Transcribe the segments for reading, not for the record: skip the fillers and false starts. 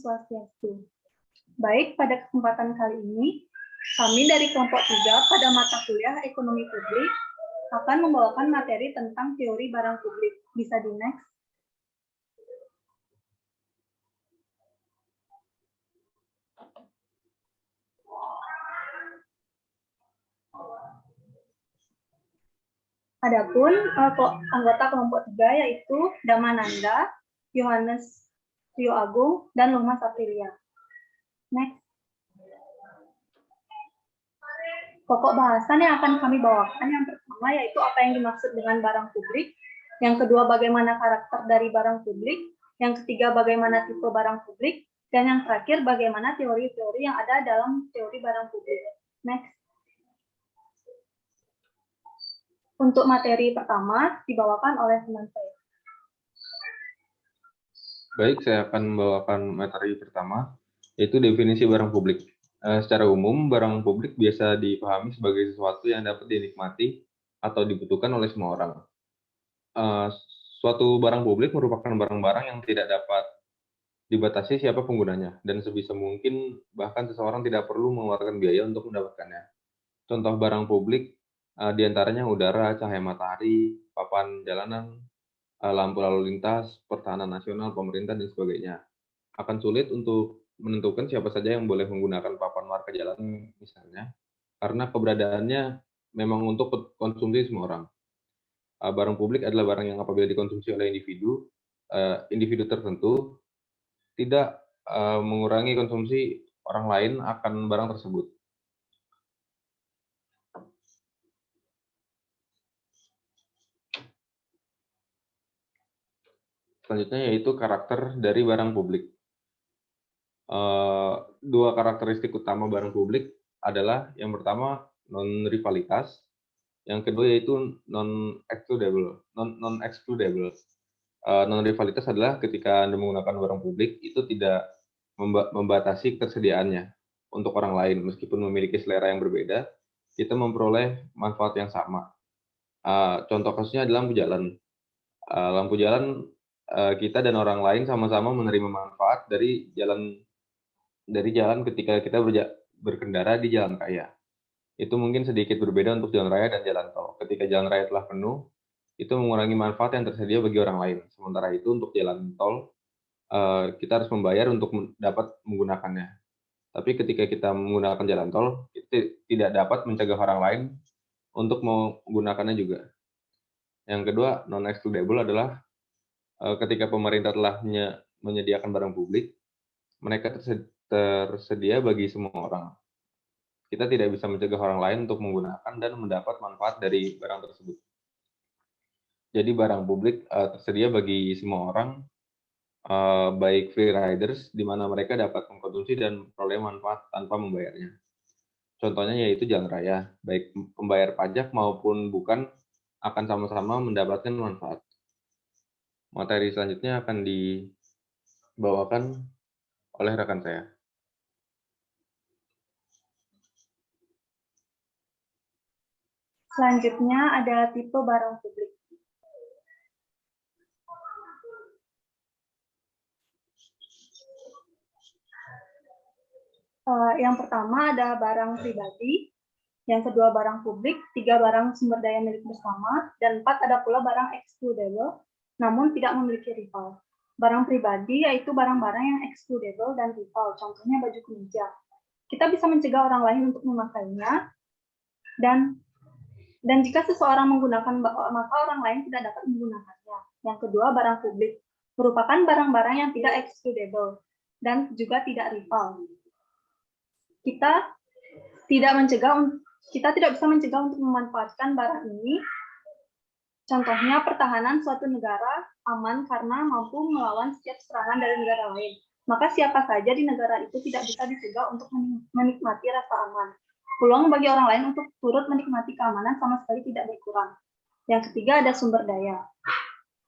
Swastiastu. Baik, pada kesempatan kali ini, kami dari kelompok 3 pada mata kuliah Ekonomi Publik akan membawakan materi tentang teori barang publik. Bisa di next. Adapun anggota kelompok 3 yaitu Damananda, Yohanes Rio Agung, dan Lumas Aprilia. Next. Pokok bahasan yang akan kami bawakan yang pertama yaitu apa yang dimaksud dengan barang publik, yang kedua bagaimana karakter dari barang publik, yang ketiga bagaimana tipe barang publik, dan yang terakhir bagaimana teori-teori yang ada dalam teori barang publik. Next. Untuk materi pertama dibawakan oleh teman saya. Baik, saya akan membawakan materi pertama, yaitu definisi barang publik. Secara umum, barang publik biasa dipahami sebagai sesuatu yang dapat dinikmati atau dibutuhkan oleh semua orang. Suatu barang publik merupakan barang-barang yang tidak dapat dibatasi siapa penggunanya, dan sebisa mungkin bahkan seseorang tidak perlu mengeluarkan biaya untuk mendapatkannya. Contoh barang publik diantaranya udara, cahaya matahari, papan jalanan, lampu lalu lintas, pertahanan nasional, pemerintah, dan sebagainya. Akan sulit untuk menentukan siapa saja yang boleh menggunakan papan marka jalan misalnya, karena keberadaannya memang untuk konsumsi semua orang. Barang publik adalah barang yang apabila dikonsumsi oleh individu tertentu, tidak mengurangi konsumsi orang lain akan barang tersebut. Selanjutnya yaitu karakter dari barang publik. Dua karakteristik utama barang publik adalah yang pertama non-rivalitas, yang kedua yaitu non-excludable. Non-rivalitas adalah ketika Anda menggunakan barang publik itu tidak membatasi ketersediaannya untuk orang lain, meskipun memiliki selera yang berbeda, kita memperoleh manfaat yang sama. Contoh kasusnya adalah lampu jalan. Lampu jalan kita dan orang lain sama-sama menerima manfaat dari jalan ketika kita berkendara di jalan raya. Itu mungkin sedikit berbeda untuk jalan raya dan jalan tol. Ketika jalan raya telah penuh, itu mengurangi manfaat yang tersedia bagi orang lain. Sementara itu untuk jalan tol, kita harus membayar untuk dapat menggunakannya. Tapi ketika kita menggunakan jalan tol, kita tidak dapat mencegah orang lain untuk menggunakannya juga. Yang kedua, non-excludable adalah ketika pemerintah telah menyediakan barang publik, mereka tersedia bagi semua orang. Kita tidak bisa mencegah orang lain untuk menggunakan dan mendapat manfaat dari barang tersebut. Jadi barang publik tersedia bagi semua orang, baik free riders, di mana mereka dapat mengkonsumsi dan peroleh manfaat tanpa membayarnya. Contohnya yaitu jalan raya, baik pembayar pajak maupun bukan akan sama-sama mendapatkan manfaat. Materi selanjutnya akan dibawakan oleh rekan saya. Selanjutnya ada tipe barang publik. Yang pertama ada barang pribadi, yang kedua barang publik, 3 barang sumber daya milik bersama, dan 4 ada pula barang excludable, namun tidak memiliki rival. Barang pribadi yaitu barang-barang yang excludable dan rival, contohnya baju kemeja. Kita bisa mencegah orang lain untuk memakainya, dan jika seseorang menggunakan maka orang lain tidak dapat menggunakannya. Yang kedua barang publik merupakan barang-barang yang tidak excludable dan juga tidak rival. Kita tidak bisa mencegah untuk memanfaatkan barang ini. Contohnya pertahanan suatu negara aman karena mampu melawan setiap serangan dari negara lain. Maka siapa saja di negara itu tidak bisa dicegah untuk menikmati rasa aman. Peluang bagi orang lain untuk turut menikmati keamanan sama sekali tidak berkurang. Yang ketiga ada sumber daya.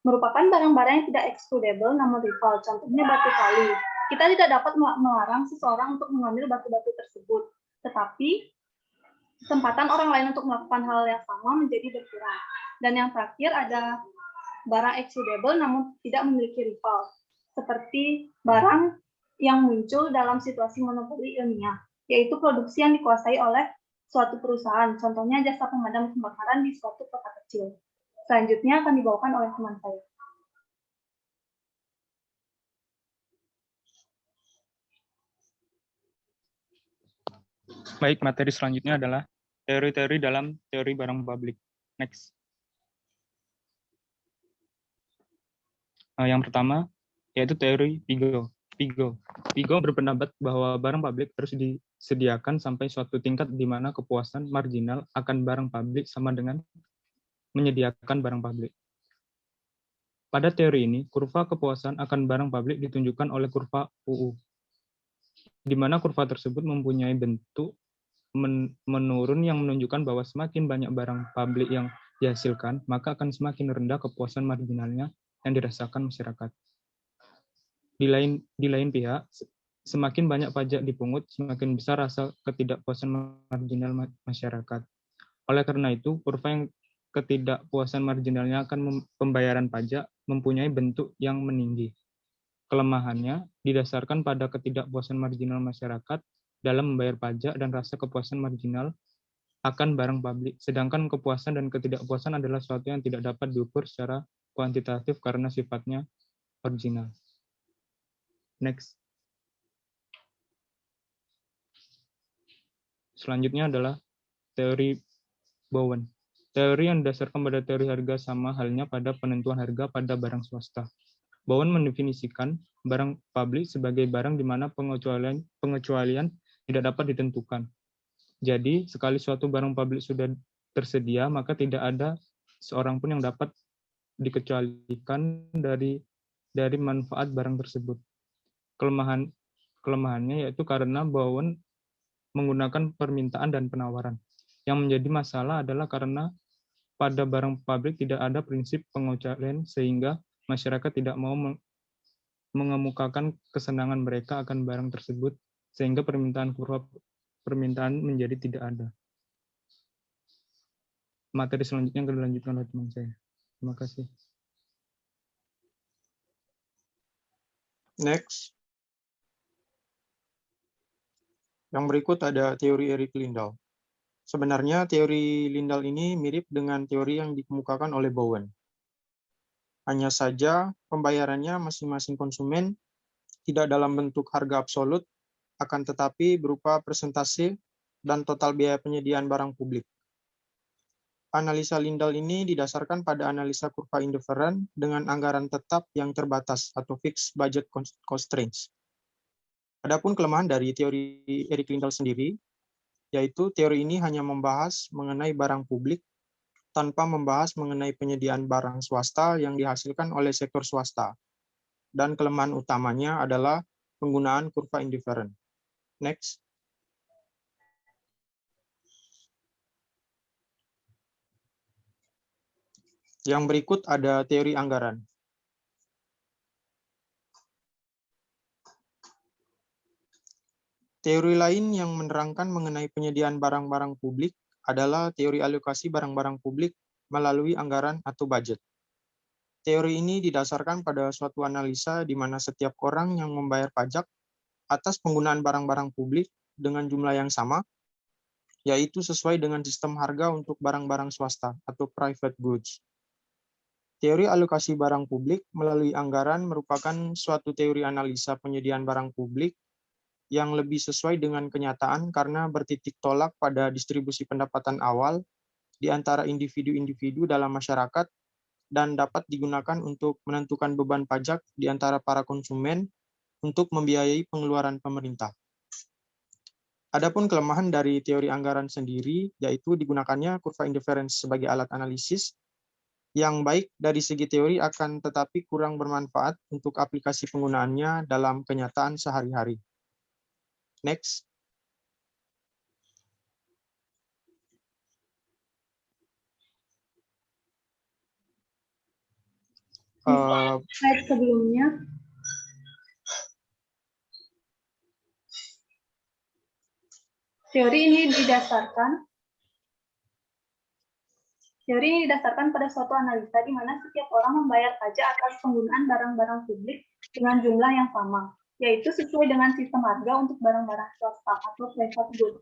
Merupakan barang-barang yang tidak excludable namun rival. Contohnya batu kali. Kita tidak dapat melarang seseorang untuk mengambil batu-batu tersebut. Tetapi kesempatan orang lain untuk melakukan hal yang sama menjadi berkurang. Dan yang terakhir ada barang excludable namun tidak memiliki rival, seperti barang yang muncul dalam situasi monopoli ilmiah, yaitu produksi yang dikuasai oleh suatu perusahaan, contohnya jasa pemadam kebakaran di suatu kota kecil. Selanjutnya akan dibawakan oleh teman saya. Baik, materi selanjutnya adalah teori-teori dalam teori barang publik. Next. Yang pertama, yaitu teori Pigo. Pigo berpendapat bahwa barang publik harus disediakan sampai suatu tingkat di mana kepuasan marginal akan barang publik sama dengan menyediakan barang publik. Pada teori ini, kurva kepuasan akan barang publik ditunjukkan oleh kurva UU, di mana kurva tersebut mempunyai bentuk menurun yang menunjukkan bahwa semakin banyak barang publik yang dihasilkan, maka akan semakin rendah kepuasan marginalnya yang dirasakan masyarakat. Di lain pihak, semakin banyak pajak dipungut, semakin besar rasa ketidakpuasan marginal masyarakat. Oleh karena itu, kurva yang ketidakpuasan marginalnya akan pembayaran pajak mempunyai bentuk yang meninggi. Kelemahannya didasarkan pada ketidakpuasan marginal masyarakat dalam membayar pajak dan rasa kepuasan marginal akan barang publik. Sedangkan kepuasan dan ketidakpuasan adalah sesuatu yang tidak dapat diukur secara kuantitatif karena sifatnya original. Next. Selanjutnya adalah teori Bowen. Teori yang didasarkan pada teori harga sama halnya pada penentuan harga pada barang swasta. Bowen mendefinisikan barang publik sebagai barang di mana pengecualian tidak dapat ditentukan. Jadi, sekali suatu barang publik sudah tersedia, maka tidak ada seorang pun yang dapat dikecualikan dari manfaat barang tersebut. Kelemahannya yaitu karena Bowen menggunakan permintaan dan penawaran. Yang menjadi masalah adalah karena pada barang publik tidak ada prinsip pengecualian sehingga masyarakat tidak mau mengemukakan kesenangan mereka akan barang tersebut sehingga permintaan menjadi tidak ada. Materi selanjutnya akan dilanjutkan oleh teman saya. Terima kasih. Next. Yang berikut ada teori Erik Lindahl. Sebenarnya teori Lindahl ini mirip dengan teori yang dikemukakan oleh Bowen. Hanya saja pembayarannya masing-masing konsumen tidak dalam bentuk harga absolut, akan tetapi berupa persentase dan total biaya penyediaan barang publik. Analisa Lindahl ini didasarkan pada analisa kurva indifferent dengan anggaran tetap yang terbatas atau fixed budget constraints. Adapun kelemahan dari teori Erik Lindahl sendiri, yaitu teori ini hanya membahas mengenai barang publik tanpa membahas mengenai penyediaan barang swasta yang dihasilkan oleh sektor swasta. Dan kelemahan utamanya adalah penggunaan kurva indifferent. Next. Yang berikut ada teori anggaran. Teori lain yang menerangkan mengenai penyediaan barang-barang publik adalah teori alokasi barang-barang publik melalui anggaran atau budget. Teori ini didasarkan pada suatu analisa di mana setiap orang yang membayar pajak atas penggunaan barang-barang publik dengan jumlah yang sama, yaitu sesuai dengan sistem harga untuk barang-barang swasta atau private goods. Teori alokasi barang publik melalui anggaran merupakan suatu teori analisa penyediaan barang publik yang lebih sesuai dengan kenyataan karena bertitik tolak pada distribusi pendapatan awal di antara individu-individu dalam masyarakat dan dapat digunakan untuk menentukan beban pajak di antara para konsumen untuk membiayai pengeluaran pemerintah. Adapun kelemahan dari teori anggaran sendiri, yaitu digunakannya kurva indifference sebagai alat analisis yang baik dari segi teori akan tetapi kurang bermanfaat untuk aplikasi penggunaannya dalam kenyataan sehari-hari. Next. Slide sebelumnya. Teori ini didasarkan pada suatu analisa di mana setiap orang membayar pajak atas penggunaan barang-barang publik dengan jumlah yang sama. yaitu sesuai dengan sistem harga untuk barang-barang swasta atau private good.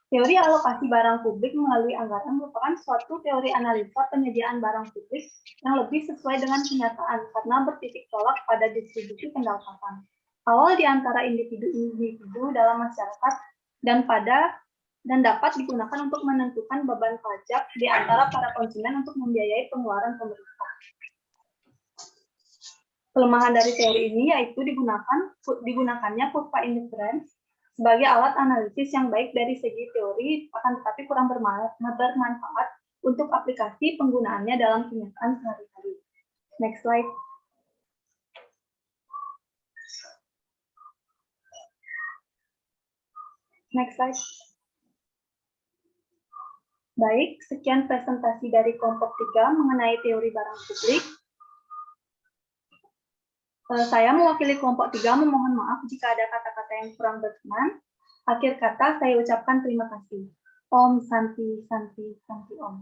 Teori alokasi barang publik melalui anggaran merupakan suatu teori analisa penyediaan barang publik yang lebih sesuai dengan kenyataan karena bertitik tolak pada distribusi pendapatan awal di antara individu-individu dalam masyarakat dan dapat digunakan untuk menentukan beban pajak di antara para konsumen untuk membiayai pengeluaran pemerintah. Kelemahan dari teori ini yaitu digunakannya kurva indifference sebagai alat analisis yang baik dari segi teori, akan tetapi kurang bermanfaat untuk aplikasi penggunaannya dalam kenyataan sehari-hari. Next slide. Next slide. Baik, sekian presentasi dari kelompok 3 mengenai teori barang publik. Saya mewakili kelompok 3 memohon maaf jika ada kata-kata yang kurang berkenan. Akhir kata saya ucapkan terima kasih. Om Santi Santi Santi Om.